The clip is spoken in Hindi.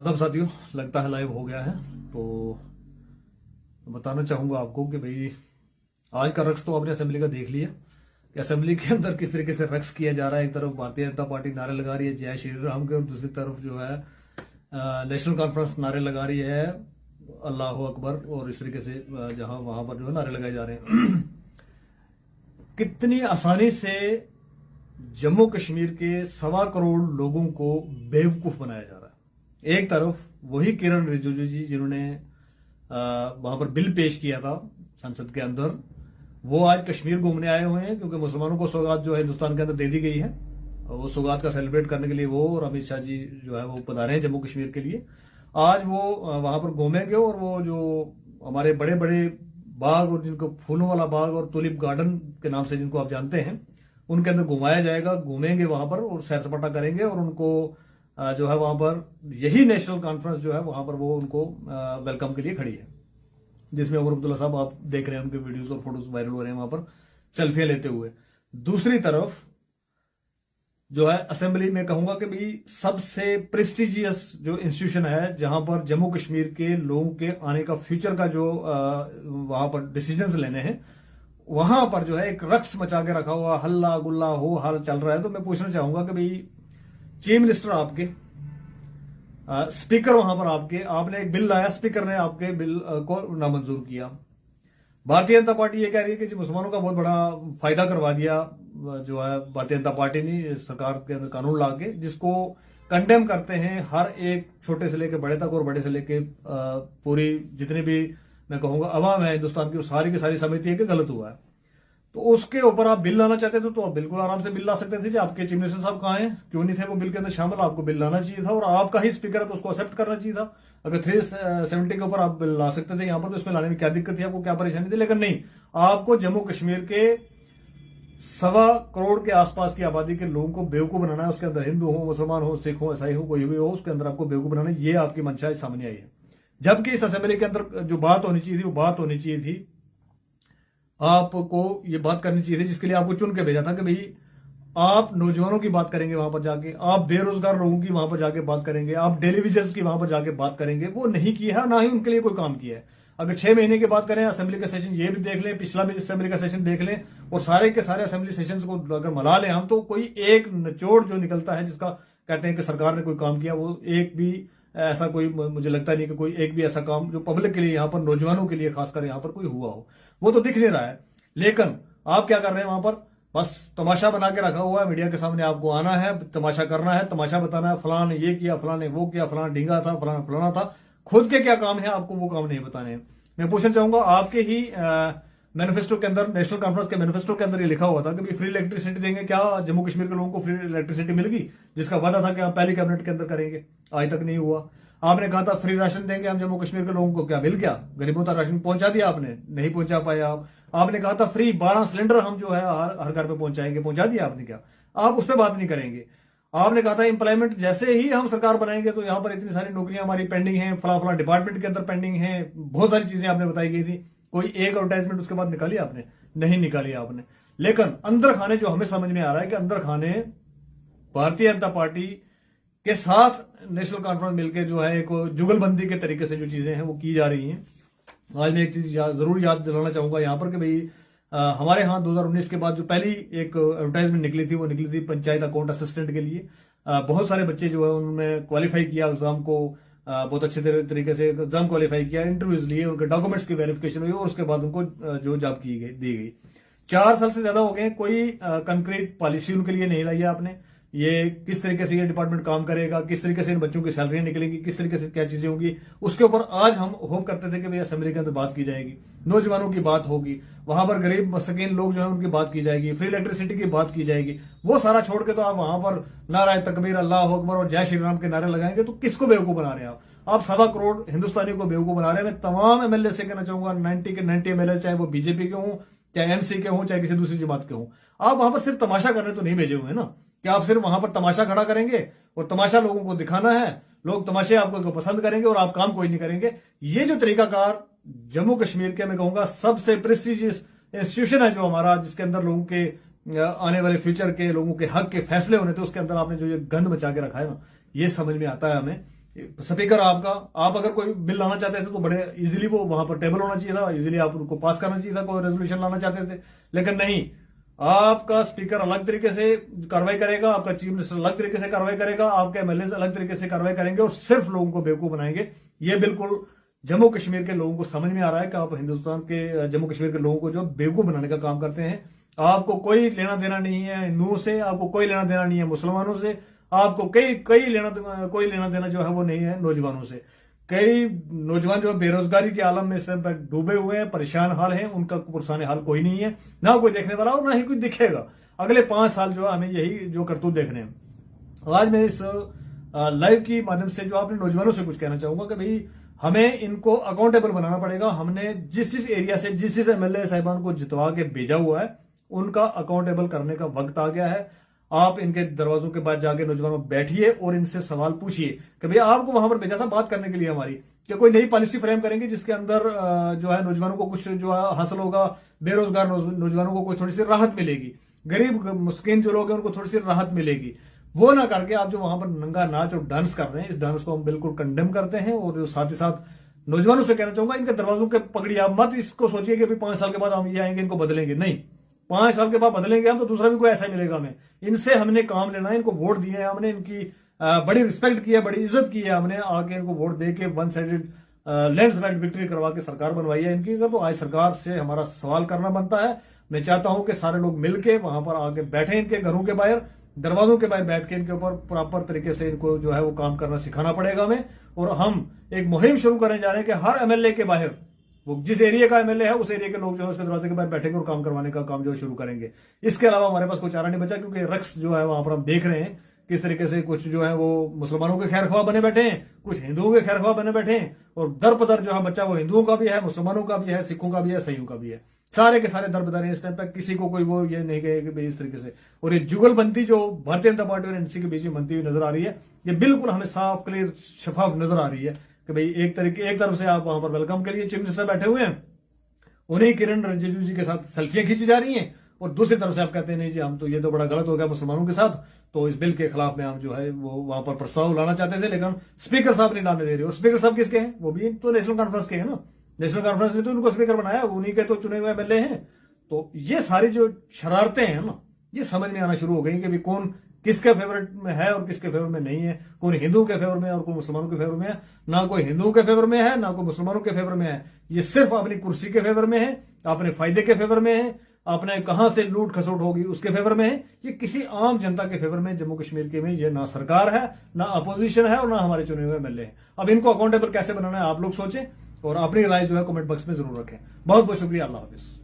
मतलब साथियों, लगता है लाइव हो गया है। तो बताना चाहूंगा आपको कि भाई आज का रक्स तो आपने असेंबली का देख लिया कि असेंबली के अंदर किस तरीके से रक्स किया जा रहा है। एक तरफ भारतीय जनता पार्टी नारे लगा रही है जय श्री राम के, और दूसरी तरफ जो है नेशनल कॉन्फ्रेंस नारे लगा रही है अल्लाह अकबर, और इस तरीके से जहां वहां पर जो है नारे लगाए जा रहे हैं। कितनी आसानी से जम्मू कश्मीर के 1.25 करोड़ लोगों को बेवकूफ बनाया जा रहा है। एक तरफ वही किरण रिजिजू जी जिन्होंने वहां पर बिल पेश किया था संसद के अंदर, वो आज कश्मीर घूमने आए हुए हैं क्योंकि मुसलमानों को सौगात जो है हिंदुस्तान के अंदर दे दी गई है। वो सौगात का सेलिब्रेट करने के लिए वो और अमित शाह जी जो है वो पधारे हैं जम्मू कश्मीर के लिए। आज वो वहां पर घूमेंगे और वो जो हमारे बड़े बड़े बाग और जिनको फूलों वाला बाग और टुलिप गार्डन के नाम से जिनको आप जानते हैं, उनके अंदर घुमाया जाएगा। घूमेंगे वहां पर और सैर सपाटा करेंगे, और उनको जो है वहां पर यही नेशनल कॉन्फ्रेंस जो है वहां पर वो उनको वेलकम के लिए खड़ी है, जिसमें उमर अब्दुल्ला साहब आप देख रहे हैं, उनके वीडियोस और फोटोज वायरल हो रहे हैं वहां पर सेल्फियां लेते हुए। दूसरी तरफ जो है असेंबली में कहूंगा कि भाई सबसे प्रेस्टिजियस जो इंस्टीट्यूशन है जहां पर जम्मू कश्मीर के लोगों के आने का फ्यूचर का जो वहां पर डिसीजंस लेने हैं, वहां पर जो है एक रक्स मचा के रखा हुआ हल्ला गुल्ला हो हाल चल रहा है। तो मैं पूछना चाहूंगा कि भाई चीफ मिनिस्टर आपके, स्पीकर वहां पर आपके, आपने एक बिल लाया, स्पीकर ने आपके बिल को नामंजूर किया। भारतीय जनता पार्टी ये कह रही है कि जो मुसलमानों का बहुत बड़ा फायदा करवा दिया जो है भारतीय जनता पार्टी ने सरकार के अंदर कानून ला के, जिसको कंडेम करते हैं हर एक छोटे से लेकर बड़े तक, और बड़े से लेकर पूरी जितनी भी मैं कहूंगा अवाम है हिंदुस्तान की, सारी की सारी समिति है कि गलत हुआ है। तो उसके ऊपर आप बिल लाना चाहते थे तो आप बिल्कुल आराम से बिल ला सकते थे। जी आपके चीफ मिनिस्टर साहब कहाँ हैं, क्यों नहीं थे वो बिल के अंदर शामिल? आपको बिल लाना चाहिए था, और आपका ही स्पीकर है तो उसको एक्सेप्ट करना चाहिए था। अगर 370 के ऊपर आप बिल ला सकते थे यहाँ पर, तो इसमें लाने में क्या दिक्कत थी, आपको क्या परेशानी थी? लेकिन नहीं, आपको जम्मू कश्मीर के 1.25 करोड़ के आसपास की आबादी के लोगों को बेवकूफ बनाना है। उसके अंदर हिंदू हो, मुसलमान हो, सिख हो, ईसाई हो, कोई भी हो, उसके अंदर आपको बेवकूफ बनाना है। ये आपकी मंशा सामने आई है। जबकि इस असेंबली के अंदर जो बात होनी चाहिए थी वो बात होनी चाहिए थी, आपको ये बात करनी चाहिए थी जिसके लिए आपको चुन के भेजा था कि भाई आप नौजवानों की बात करेंगे वहां पर जाके, आप बेरोजगार लोगों की वहां पर जाके बात करेंगे, आप टेलीविजन की वहां पर जाके बात करेंगे। वो नहीं किया है, ना ही उनके लिए कोई काम किया है। अगर 6 महीने की बात करें, असेंबली का सेशन ये भी देख लें, पिछला भी असेंबली का सेशन देख लें, और सारे के सारे असेंबली सेशन को अगर मिला लें हम, तो कोई एक निचोड़ जो निकलता है जिसका कहते हैं कि सरकार ने कोई काम किया, वो एक भी ऐसा कोई मुझे लगता नहीं कि कोई एक भी ऐसा काम जो पब्लिक के लिए यहाँ पर नौजवानों के लिए खासकर यहाँ पर कोई हुआ हो, वो तो दिख नहीं रहा है। लेकिन आप क्या कर रहे हैं वहां पर? बस तमाशा बना के रखा हुआ है। मीडिया के सामने आपको आना है, तमाशा करना है, तमाशा बताना है, फलां ने ये किया, फलां ने वो किया, फलां ढींगा था, फलां फलाना था। खुद के क्या काम है आपको वो काम नहीं बताने हैं। मैं पूछना चाहूंगा, आपके ही मैनिफेस्टो के अंदर, नेशनल कॉन्फ्रेंस के मैनिफेस्टो के अंदर ये लिखा हुआ था कि फ्री इलेक्ट्रिसिटी देंगे। क्या जम्मू कश्मीर के लोगों को फ्री इलेक्ट्रिसिटी मिल गई, जिसका वादा था कि आप पहली कैबिनेट के अंदर करेंगे? आज तक नहीं हुआ। आपने कहा था फ्री राशन देंगे हम जम्मू कश्मीर के लोगों को, क्या मिल गया? गरीबों तक राशन पहुंचा दिया आपने? नहीं पहुंचा पाया आप। आपने कहा था फ्री 12 सिलेंडर हम जो है हर घर पे पहुंचाएंगे, पहुंचा दिया आपने? क्या आप उस पर बात नहीं करेंगे? आपने कहा था एम्प्लॉयमेंट जैसे ही हम सरकार बनाएंगे तो यहां पर इतनी सारी नौकरियां हमारी पेंडिंग हैं, फला फला डिपार्टमेंट के अंदर पेंडिंग है, बहुत सारी चीजें आपने बताई गई थी। कोई एक एडवर्टाइजमेंट उसके बाद निकाली आपने? नहीं निकाली आपने। लेकिन अंदर खाने जो हमें समझ में आ रहा है कि अंदर खाने भारतीय जनता पार्टी के साथ नेशनल कॉन्फ्रेंस मिलकर जो है एक जुगलबंदी के तरीके से जो चीजें हैं वो की जा रही हैं। आज मैं एक चीज जरूर याद दिलाना चाहूंगा यहाँ पर कि भाई हमारे यहाँ 2019 के बाद जो पहली एक एडवर्टाइजमेंट निकली थी वो निकली थी पंचायत अकाउंट असिस्टेंट के लिए। बहुत सारे बच्चे जो है उन्होंने क्वालिफाई किया एग्जाम को, बहुत अच्छे तरीके से एग्जाम क्वालिफाई किया, इंटरव्यूज लिए, उनके डॉक्यूमेंट्स की वेरिफिकेशन हुई और उसके बाद उनको जो जॉब दी गई। 4 साल से ज्यादा हो गए, कोई कंक्रीट पॉलिसी उनके लिए नहीं लाई है आपने। ये किस तरीके से ये डिपार्टमेंट काम करेगा, किस तरीके से इन बच्चों की सैलरियां निकलेंगी, किस तरीके से क्या चीजें होंगी, उसके ऊपर आज हम होप करते थे कि भाई असेंबली के अंदर बात की जाएगी, नौजवानों की बात होगी, वहां पर गरीब मसकीन लोग जो है उनकी बात की जाएगी, फ्री इलेक्ट्रिसिटी की बात की जाएगी। वो सारा छोड़ के तो आप वहां पर नाराय तकबीर, अल्लाह अकबर और जय श्री राम के नारे लगाएंगे, तो किसको बेवकूफ बना रहे हैं आप 1.25 करोड़ हिंदुस्तानी को बेवकूफ बना रहे हैं। मैं तमाम एमएलए से कहना चाहूंगा, 90 के 90 एमएलए, चाहे वो बीजेपी के हों, चाहे एनसी के हों, चाहे किसी दूसरी जमात के हों, आप वहां पर सिर्फ तमाशा करने तो नहीं भेजे हुए हैं ना कि आप सिर्फ वहां पर तमाशा खड़ा करेंगे और तमाशा लोगों को दिखाना है, लोग तमाशे आपको पसंद करेंगे और आप काम कोई नहीं करेंगे। ये जो तरीकाकार जम्मू कश्मीर के मैं कहूंगा सबसे प्रेस्टिजियस इंस्टीट्यूशन है जो हमारा, जिसके अंदर लोगों के आने वाले फ्यूचर के, लोगों के हक के फैसले होने थे, उसके अंदर आपने जो ये गंद मचा के रखा है ना, ये समझ में आता है हमें स्पीकर आपका, आप अगर कोई बिल लाना चाहते थे तो बड़े इजीली वो वहां पर टेबल होना चाहिए था, इजीली आप उनको पास करना चाहिए था, कोई रेजोल्यूशन लाना चाहते थे। लेकिन नहीं, आपका स्पीकर अलग तरीके से कार्रवाई करेगा, आपका चीफ मिनिस्टर अलग तरीके से कार्रवाई करेगा, आपके एमएलए अलग तरीके से कार्रवाई करेंगे और सिर्फ लोगों को बेवकूफ बनाएंगे। ये बिल्कुल जम्मू कश्मीर के लोगों को समझ में आ रहा है कि आप हिंदुस्तान के जम्मू कश्मीर के लोगों को जो बेवकूफ बनाने का काम करते हैं। आपको कोई लेना देना नहीं है हिंदुओं से, आपको कोई लेना देना नहीं है मुसलमानों से, आपको कोई लेना देना जो है वो नहीं है नौजवानों से। कई नौजवान जो बेरोजगारी के आलम में इस टाइम पर डूबे हुए हैं, परेशान हाल हैं, उनका पुरसाने हाल कोई नहीं है, ना कोई देखने वाला और ना ही कोई दिखेगा। अगले 5 साल जो हमें यही जो करतूत देखने हैं। आज मैं इस लाइव की माध्यम से जो अपने नौजवानों से कुछ कहना चाहूंगा कि भाई हमें इनको अकाउंटेबल बनाना पड़ेगा। हमने जिस एरिया से जिस एमएलए साहिबान को जितवा के भेजा हुआ है उनका अकाउंटेबल करने का वक्त आ गया है। आप इनके दरवाजों के बाद जाके नौजवानों बैठिए और इनसे सवाल पूछिए कि भैया आपको वहां पर भेजा था बात करने के लिए हमारी, कि कोई नई पॉलिसी फ्रेम करेंगे जिसके अंदर जो है नौजवानों को कुछ जो है हासिल होगा, बेरोजगार नौजवानों को कोई थोड़ी सी राहत मिलेगी, गरीब मुस्किन जो लोग हैं उनको थोड़ी सी राहत मिलेगी। वो ना करके आप जो वहां पर नंगा नाच और डांस कर रहे हैं, इस डांस को हम बिल्कुल कंडेम करते हैं। और साथ ही साथ नौजवानों से कहना चाहूंगा, इनके दरवाजों के पकड़ी आप मत इसको सोचिए कि 5 साल के बाद हम ये आएंगे इनको बदलेंगे, नहीं। 5 साल के बाद बदलेंगे हम तो दूसरा भी कोई ऐसा ही मिलेगा हमें। इनसे हमने काम लेना है, इनको वोट दिए हैं हमने, इनकी बड़ी रिस्पेक्ट की है, बड़ी इज्जत की है हमने, आके इनको वोट दे के 1 साइडेड लैंडस्लाइड विक्ट्री करवा के सरकार बनवाई है इनकी। तो आज सरकार से हमारा सवाल करना बनता है। मैं चाहता हूं कि सारे लोग मिलके वहां पर आके बैठे, इनके घरों के बाहर, दरवाजों के बाहर बैठ के इनके ऊपर प्रॉपर तरीके से इनको जो है वो काम करना सिखाना पड़ेगा हमें। और हम एक मुहिम शुरू करने जा रहे हैं कि हर एमएलए के बाहर, वो जिस एरिया का एमएलए है उस एरिया के लोग जो है उसके दरवाजे के बाहर बैठेंगे और काम करवाने का काम जो शुरू करेंगे। इसके अलावा हमारे पास कोई चारा नहीं बचा, क्योंकि रक्स जो है वहां पर हम देख रहे हैं किस तरीके से कुछ जो है वो मुसलमानों के खैरख्वाह बने बैठे हैं, कुछ हिंदुओं के खैरख्वाह बने बैठे हैं, और दर पदर जो है बच्चा वो हिंदुओं का भी है, मुसलमानों का भी है, सिखों का भी है, सईयों का भी है, सारे के सारे दर बदर हैं इस टाइम पर। किसी को कोई वो ये नहीं कहे कि भाई इस तरीके से। और ये जुगलबंदी जो भारतीय जनता पार्टी और एनसी के बीच में बनती हुई नजर आ रही है, ये बिल्कुल हमें साफ क्लियर शफाफ नजर आ रही है कि भाई एक तरफ से आप वहां पर वेलकम के लिए चीफ मिनिस्टर बैठे हुए हैं, उन्हीं किरण रिजिजू जी के साथ सेल्फियां खींची जा रही हैं, और दूसरी तरफ से आप कहते हैं नहीं जी हम तो ये तो बड़ा गलत हो गया मुसलमानों के साथ, तो इस बिल के खिलाफ में हम जो है वो वहां पर प्रस्ताव लाना चाहते थे, लेकिन स्पीकर साहब नहीं लाने दे रहे। और स्पीकर साहब किसके हैं? वो भी तो नेशनल कॉन्फ्रेंस के हैं ना, नेशनल कॉन्फ्रेंस ने तो उनको स्पीकर बनाया, उन्हीं के तो चुने हुए एमएलए हैं। तो ये सारी जो शरारतें हैं ना, ये समझ में आना शुरू हो गई कि भाई कौन किसके फेवरेट में है और किसके फेवर में नहीं है, कौन हिंदू के फेवर में है और कौन मुसलमानों के फेवर में है। ना कोई हिंदुओं के फेवर में है, ना कोई मुसलमानों के फेवर में है, ये सिर्फ अपनी कुर्सी के फेवर में है, अपने फायदे के फेवर में है, अपने कहां से लूट खसोट होगी उसके फेवर में है। ये किसी आम जनता के फेवर में जम्मू कश्मीर के में ये ना सरकार है, ना अपोजिशन है और ना हमारे चुने हुए एमएलए हैं। अब इनको अकाउंटेबल कैसे बनाना है आप लोग सोचें और अपनी राय जो है कमेंट बॉक्स में जरूर रखें। बहुत बहुत शुक्रिया, अल्लाह हाफिज।